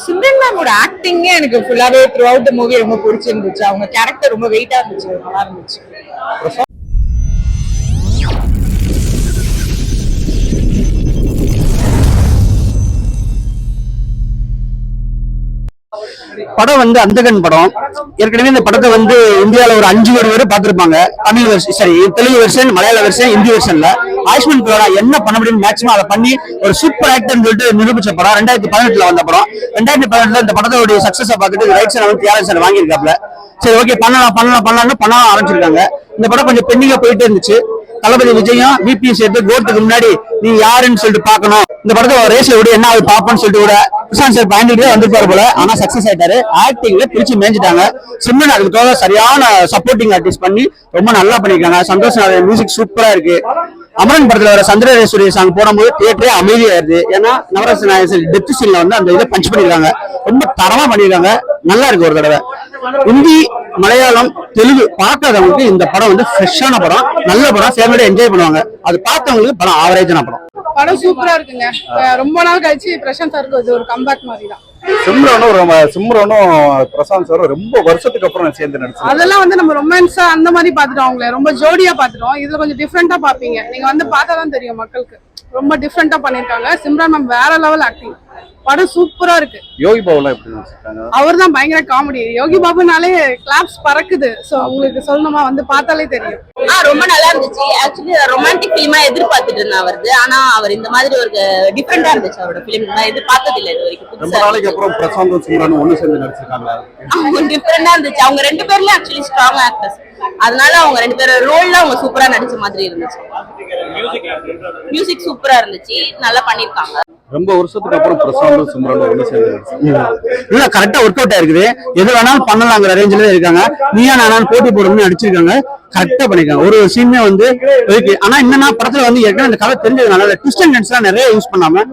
சிம்ரன் மேமோட ஆக்டிங்கே எனக்கு ஃபுல்லாவே through out the movie ரொம்ப பிடிச்சிருந்துச்சு. அவங்க கேரக்டர் ரொம்ப வெயிட்டா இருந்துச்சு, நல்லா இருந்துச்சு. படம் வந்து அந்தகன் படம். ஏற்கனவே இந்த படத்தை வந்து இந்தியாவில ஒரு 5 கோடி பேர் பார்த்திருப்பாங்க. தமிழ் வெர்ஷன், சரி தெலுங்கு வெர்ஷன், மலையாள வெர்ஷன், ஹிந்தி வெர்ஷன்ல ஆயுஷ்மான் குரானா என்ன பண்ண முடியும் மேக்ஸிமம் அதை பண்ணி ஒரு சூப்பர் ஆக்டர்னு சொல்லிட்டு நிரூபிச்ச படம். 2018 வந்த படம். 2018 இந்த படத்தோட சக்சஸை பார்த்துட்டு ரைட்ஸ் வந்து டிஆர்எஸ் வாங்கியிருக்காப்ல. சரி ஓகே பண்ணலாம் பண்ண ஆரம்பிச்சிருக்காங்க. இந்த படம் கொஞ்சம் பெண்டிங்கா போயிட்டு இருந்துச்சு. தளபதி விஜயும் விபிஎஸ் சேர்த்து கோர்ட்டுக்கு முன்னாடி நீ யாருன்னு சொல்லிட்டு பாக்கணும், இந்த படத்தை ரேஸ்ல விட என்ன ஆகுது பாப்போன்னு சொல்லிட்டு கூட பிரசாந்த் சார் பயந்துட்டே வந்திருப்பாரு போல. ஆனா சக்சஸ் ஆயிட்டாரு. ஆக்டிங்ல பிரிச்சு மேய்ஞ்சிட்டாங்க. சிம்ரன் அதுக்கு சரியான சப்போர்ட்டிங் ஆர்டிஸ்ட் பண்ணி ரொம்ப நல்லா பண்ணிருக்காங்க. சந்தோஷ் மியூசிக் சூப்பரா இருக்கு. அமரன் படத்துல வர சந்திரேஸ்வரி சாங் போடும்போது தியேட்டரே அமைதியாயிருது. ஏன்னா நவரச நாயகர் டெத் சீன்ல வந்து அந்த இதை பஞ்ச் பண்ணிருக்காங்க. ரொம்ப தரமா பண்ணிருக்காங்க. நல்லா இருக்கு. ஒரு தடவை ஹிந்தி, மலையாளம், தெலுங்கு பார்க்காதவங்களுக்கு இந்த படம் வந்து ஃப்ரெஷ்ஷான படம், நல்ல படம், ஃபேமிலியா என்ஜாய் பண்ணுவாங்க. அது பார்த்தவங்களுக்கு படம் ஆவரேஜான படம். படம் சூப்பரா இருக்குங்க. ரொம்ப நாள் கழிச்சு பிரசாந்த் சாருக்கு இது ஒரு கம்பேக் மாதிரி தான். சிம்ரனும் பிரசாந்த் சாரும் ரொம்ப வருஷத்துக்கு அப்புறம் சேர்ந்து நடிச்சு, அதெல்லாம் வந்து நம்ம ரொமான்ஸா அந்த மாதிரி பாத்துட்டோம். அவங்கள ரொம்ப ஜோடியா பாத்துட்டோம். இதுல கொஞ்சம் டிஃப்ரெண்டா பாப்பீங்க. நீங்க வந்து பார்த்தாதான் தெரியும் மக்களுக்கு. ரொம்ப டிஃப்ரெண்டா பண்ணிருக்காங்க. சிம்ரன் மேம் வேற லெவல் ஆக்டிங். படம் சூப்பரா இருக்கு. யோகி பாபுலாம் எப்படி நடிச்சிருக்காங்க? அவர் தான் பயங்கர காமெடி. யோகி பாபுனாலே கிளாப்ஸ் பறக்குது. சோ உங்களுக்கு சொல்லணுமா, வந்து பார்த்தாலே தெரியும். ரொம்ப நல்லா இருந்துச்சு. ஆக்சுவலி ரொமான்டிக் ஃபிலிமா எதிர்பார்த்துட்டு இருந்தேன் அவரது. ஆனா அவர் இந்த மாதிரி ஒரு டிஃபரெண்டா இருந்துச்சு. அவரோட ஃபிலிம் நான் எதிர்பார்த்தது இல்லை இது வரைக்கும். ரொம்ப நாளைக்கு அப்புறம் பிரசாந்தும் சிம்ரனும் ஒண்ணு சேர்ந்து நடிச்சிருக்காங்க. அவங்க டிஃபரெண்டா இருந்துச்சு. அவங்க 2 பேர்ல ஆக்சுவலி ஸ்ட்ராங் ஆக்டர்ஸ். அதனால அவங்க 2 பேர் ரோல்ல அவங்க சூப்பரா நடிச்ச மாதிரி இருந்துச்சு. மியூசிக் சூப்பரா இருந்துச்சு. நல்லா பண்ணிருக்காங்க. ரொம்ப வருஷத்துக்கு அப்புறம் பிரசாந்தும் சிம்ரனும் ஒண்ணு சேர்ந்து கரெக்டா ஒர்க் அவுட் ஆயிருக்குது. எது வேணாலும் பண்ணலாங்கிற ரேஞ்சில இருக்காங்க. நீயா நானும் போட்டி போடணும்னு நடிச்சிருக்காங்க. கரெக்டா பண்ணிருக்காங்க. ஒரு சீனுமே வந்து இருக்கு. ஆனா என்னன்னா படத்துல வந்து ஏற்கனவே அந்த கதை தெரிஞ்சதுனால ட்விஸ்ட் அண்ட் டர்ன்ஸ் எல்லாம் நிறைய யூஸ் பண்ணாம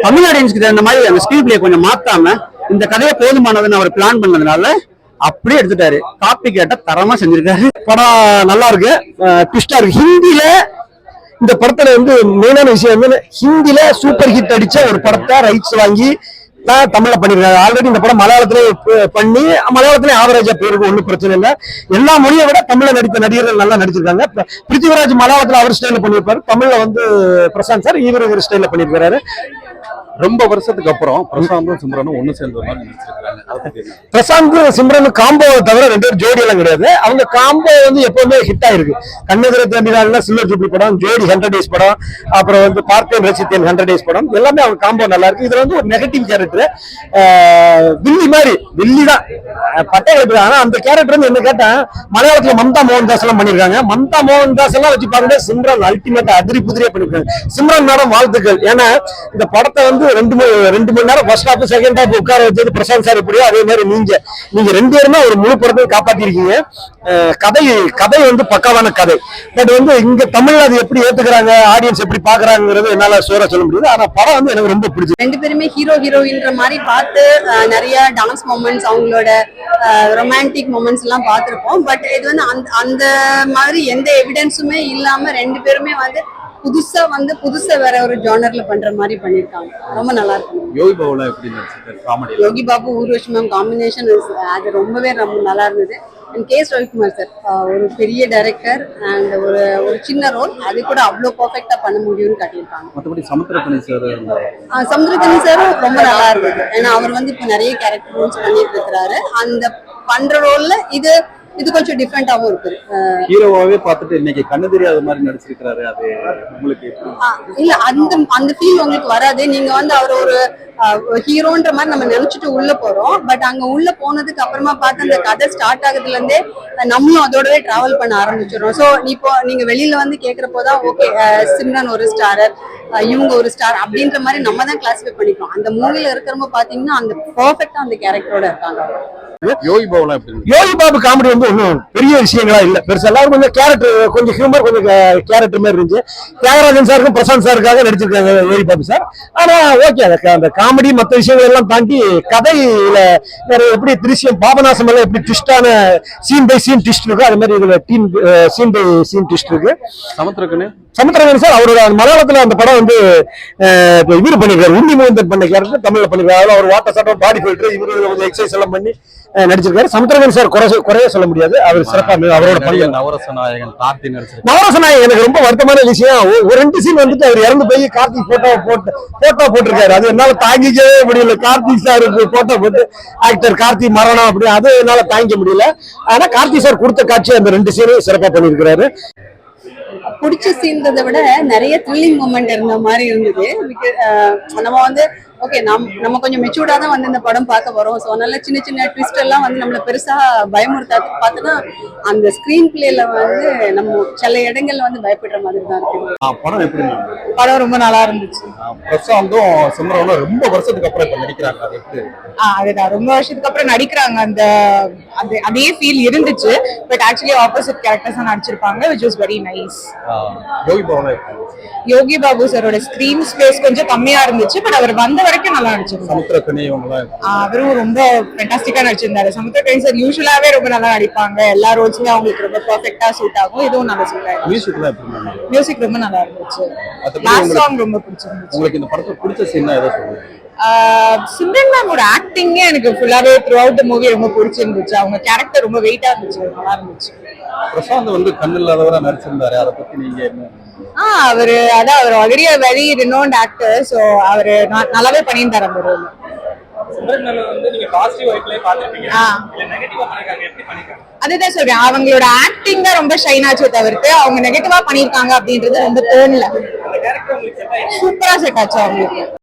தமிழ் ஆடியன்ஸ்க்கு தகுந்த மாதிரி அந்த ஸ்கிரீன் பிளே கொஞ்சம் மாத்தாம இந்த கதையை போதுமானதுன்னு அவர் பிளான் பண்ணதுனால அப்படியே எடுத்துட்டாரு. காப்பி கேட்ட தரமா செஞ்சிருக்காரு. படம் நல்லா இருக்கு. ட்விஸ்டா இருக்கு. ஹிந்தில இந்த படத்துல வந்து மெயினான விஷயம் வந்து ஹிந்தில சூப்பர் ஹிட் அடிச்ச ஒரு படத்தை ரைட்ஸ் வாங்கி தான் தமிழ்ல பண்ணிருக்காங்க. ஆல்ரெடி இந்த படம் மலையாளத்திலே பண்ணி மலையாளத்திலே ஆவரேஜா பேருக்கு ஒன்றும் பிரச்சனை இல்லை. எல்லா மொழியை விட தமிழ்ல நடித்த நடிகர்கள் நல்லா நடிச்சிருக்காங்க. பிருத்திவிராஜ் மலையாளத்துல அவர் ஸ்டைல பண்ணிருப்பாரு. தமிழ்ல வந்து பிரசாந்த் சார் இவர் ஸ்டைல பண்ணிருக்காரு. ரொம்ப வருஷத்துக்கு அப்புறம் பிரசாந்தும் சிம்ரனும் ஒண்ணு சேர்ந்த மாதிரி நடிச்சிருக்காங்க. பிரசாந்த் சிம்ரன் காம்போ தவிர 2 பேரும் ஜோடி எல்லாம் கிடையாது. அவங்க காம்போ வந்து எப்பவுமே ஹிட் ஆயிருக்கு. கண்ணெதிர தம்பினால சில்வர் ஜூப்ளி படம், ஜோடி 100 டேஸ் படம், அப்புறம் வந்து பார்த்தேன் ரசித்தேன் 100 டேஸ் படம், எல்லாமே அவங்க காம்போ நல்லா இருக்கு. இதுல வந்து ஒரு நெகட்டிவ் கேரக்டர் வில்லி மாதிரி, வில்லி தான் பட்டை எடுப்பு. ஆனா அந்த கேரக்டர் வந்து என்ன கேட்டா மலையாளத்துல மம்தா மோகன்தாஸ் எல்லாம் பண்ணிருக்காங்க. மம்தா மோகன்தாஸ் எல்லாம் வச்சு பாருங்க, சிம்ரன் அல்டிமேட்டா அதிரி புதிரியா பண்ணிருக்காங்க. சிம்ரன் மேடம் வாழ்த்துக்கள். ஏன்னா இந்த படத்தை வந்து 2 மணி நேரம் ஃபர்ஸ்ட் ஹாஃப் செகண்ட் ஹாஃப் உட்கார வச்சது பிரசாந்த் சார் எப்படியோ அதே மாதிரி நீங்க 2 பேருமே ஒரு முழு படத்தை காப்பாத்தி இருக்கீங்க. கதை வந்து பக்காவான கதை. பட் வந்து இங்க தமிழ்ல அது எப்படி ஏத்துக்கிறாங்க, ஆடியன்ஸ் எப்படி பாக்குறாங்கிறது என்னால சோரா சொல்ல முடியாது. ஆனா படம் வந்து எனக்கு ரொம்ப பிடிச்சது. 2 பேருமே ஹீரோ ஹீரோயின்ற மாதிரி பார்த்து நிறைய டான்ஸ் மொமெண்ட்ஸ், அவங்களோட ரொமான்டிக் மொமெண்ட்ஸ் எல்லாம் பார்த்திருப்போம். பட் இது வந்து அந்த மாதிரி எந்த எவிடன்ஸுமே இல்லாம 2 பேருமே வந்து புதுசா வேற ஒரு ஜானர்ல பண்ற மாதிரி பண்ணிருக்காங்க. ரொம்ப நல்லா இருக்கு. யோகி பாபுலாம் எப்படி நடிச்சிருக்காரு comedy? Yogi Babu Urvashi ma'am combination அது ரொம்பவே ரொம்ப நல்லா இருந்தது. அண்ட் கே ரவிக்குமார் சார் ஒரு பெரிய டைரக்டர் அண்ட் ஒரு சின்ன ரோல் அது கூட அவ்வளோ பர்ஃபெக்டா பண்ண முடியும்னு காட்டியிருக்காங்க. மற்றபடி சமுத்திரக்கனி சாரும் ரொம்ப நல்லா இருந்தது. ஏன்னா அவர் வந்து இப்போ நிறைய கேரக்டர் ரோல்ஸ் பண்ணிட்டு இருக்கிறாரு. அந்த பண்ற ரோல்ல இது கொஞ்சம் டிஃப்ரெண்டாவும் இருக்குது. ஹீரோவாவே பார்த்துட்டு இன்னைக்கு கண்ணு தெரியாத மாதிரி நடிச்சிருக்காரு. அது உங்களுக்கு இல்ல அந்த ஃபீல் உங்களுக்கு வராது. நீங்க வந்து அவர் ஒரு ஹீரோன்ற மாதிரி நம்ம நினைச்சிட்டு உள்ள போறோம். பட் அங்க உள்ள போனதுக்கு அப்புறமா பார்த்து அந்த கதை ஸ்டார்ட் ஆகுதுல இருந்தே நம்மளும் அதோடவே டிராவல் பண்ண ஆரம்பிச்சிடும். ஸோ இப்போ நீங்க வெளியில வந்து கேட்கறப்போதான் ஓகே சிம்ரன் ஒரு ஸ்டாரர், இவங்க ஒரு ஸ்டார் அப்படின்ற மாதிரி நம்ம தான் கிளாஸிஃபை பண்ணிக்கிறோம். அந்த மூவில இருக்கிறவங்க பாத்தீங்கன்னா அந்த பர்ஃபெக்டா அந்த கேரக்டரோட இருக்காங்க. யோகி பாபுலாம் எப்படி இருந்துச்சு? யோகி பாபு காமெடி வந்து ஒன்றும் பெரிய விஷயங்களா இல்ல பெருசா எல்லாரும் கொஞ்சம் கேரக்டர் கொஞ்சம் ஹியூமர் கொஞ்சம் கேரக்டர் மாதிரி இருந்துச்சு. தியாகராஜன் சாருக்கும் பிரசாந்த் சாருக்காக நடிச்சிருக்காங்க யோகி பாபு சார். ஆனா ஓகே அந்த காமெடி மற்ற விஷயங்கள் எல்லாம் தாண்டி கதையில வேற எப்படி திருஷ்யம் பாபநாசம் எல்லாம் எப்படி ட்விஸ்டான சீன் பை சீன் ட்விஸ்ட் இருக்கு அது மாதிரி இதுல சீன் பை சீன் ட்விஸ்ட் இருக்கு. சமுத்திரகனி சார் அவரோட மலையாளத்துல அந்த படம் வந்து இவரு பண்ணிருக்காரு உண்ணி முகந்தன் பண்ண கேரக்டர் தமிழ்ல பண்ணிருக்காரு. அவர் வாட்டர் சாட்டம் பாடி ஃபில்டர் இவரு கொஞ்சம் எக்ஸசைஸ் எல்லாம் பண்ணி நடிச்சிருக்காரு. சமுத்திரகனி சார் குறைய சொல்ல முடியாது. அவர் சிறப்பா அவரோட படம் நவரசநாயகன் கார்த்தி நடிச்சிருக்காரு. நவரசநாயகன் எனக்கு ரொம்ப வருத்தமான விஷயம். ஒரு 2 சீன் வந்துட்டு அவர் இறந்து போய் கார்த்திக் போட்டோ போட்டிருக்காரு. அது என்னால தாங்கிக்கவே முடியல. கார்த்திக் சார் போட்டோ போட்டு ஆக்டர் கார்த்திக் மரணம் அப்படி அது என்னால தாங்கிக்க முடியல. ஆனா கார்த்திக் சார் கொடுத்த காட்சி அந்த 2 சீனையும் சிறப்பா பண்ணிருக்காரு. பிடிச்ச சீன்றதை விட நிறைய த்ரில்லிங் மூமெண்ட் இருந்த மாதிரி இருந்தது. நம்ம வந்து ஓகே நம்ம கொஞ்சம் மெச்சூர்டா தான் வந்து இந்த படம் பார்க்க போறோம். ஸோ அதனால சின்ன சின்ன ட்விஸ்ட் எல்லாம் வந்து நம்மள பெருசா பயமுறுத்தாது. பார்த்தோன்னா அந்த ஸ்கிரீன் பிளேல வந்து நம்ம சில இடங்கள்ல வந்து பயப்படுற மாதிரி தான் இருக்கு. படம் எப்படி இருந்துச்சு? படம் ரொம்ப நல்லா இருந்துச்சு. பிரசாந்தும் சிம்ரனும் ரொம்ப வருஷத்துக்கு அப்புறம் இப்ப நடிக்கிறாங்க. அது எப்படி? அதுதான் ரொம்ப வருஷத்துக்கு அப்புறம் நடிக்கிறாங்க. அதே ஃபீல் இருந்துச்சு. பட் ஆக்சுவலி ஆப்போசிட் கேரக்டர்ஸ் நடிச்சிருப்பாங்க which was very nice. Yogi Babu Yogi Babu சாரோட ஸ்கிரீன் ஸ்பேஸ் கொஞ்சம் கம்மியா இருந்துச்சு. பட் அவர் வந்த வரைக்கும் நல்லா நடிச்சிருந்தாரு. சமுத்திரகனி அவரும் ரொம்ப ஃபென்டாஸ்டிக்கா நடிச்சிருந்தாரு. சமுத்திரகனி சார் யூசுவலாவே ரொம்ப நல்லா நடிப்பாங்க. எல்லா ரோல்ஸுமே அவங்களுக்கு ரொம்ப பெர்ஃபெக்ட்டா சூட் ஆகும். இதுவும் நல்லா சூட் ஆகும். மியூசிக் ரொம்ப நல்லா இருந்துச்சு. லாஸ்ட் சாங் ரொம்ப பிடிச்சிருந்துச்சு. உங்களுக்கு இந்த படத்துல பிடிச்ச சீன் ஏதோ சொல்லுங்க. சிம்ரன் மேமோட ஆக்டிங்கே எனக்கு ஃபுல்லாவே த்ரூ அவுட் த மூவி ரொம்ப பிடிச்சிருந்துச்சு. அவங்க கேரக்டர் ரொம்ப வெயிட்டா இருந்துச்சு. நல்லா இருந்துச்சு. பிரசாந்த் வந்து கண்ணு இல்லாதவரா நடிச்சிருந்தாரு. அதை பத்தி நீங்க என்ன? அவர் already very renowned actor. So அவரு நல்லாவே பண்ணியிருந்தாரு அந்த ரோல். அதுதான் சொல்றேன். அவங்களோட ஆக்டிங் தான் ரொம்ப ஷைன் ஆச்சு தவிர்த்து அவங்க நெகட்டிவா பண்ணிருக்காங்க அப்படின்றது ரொம்ப தோணல. சூப்பரா செட் ஆச்சு அவங்களுக்கு.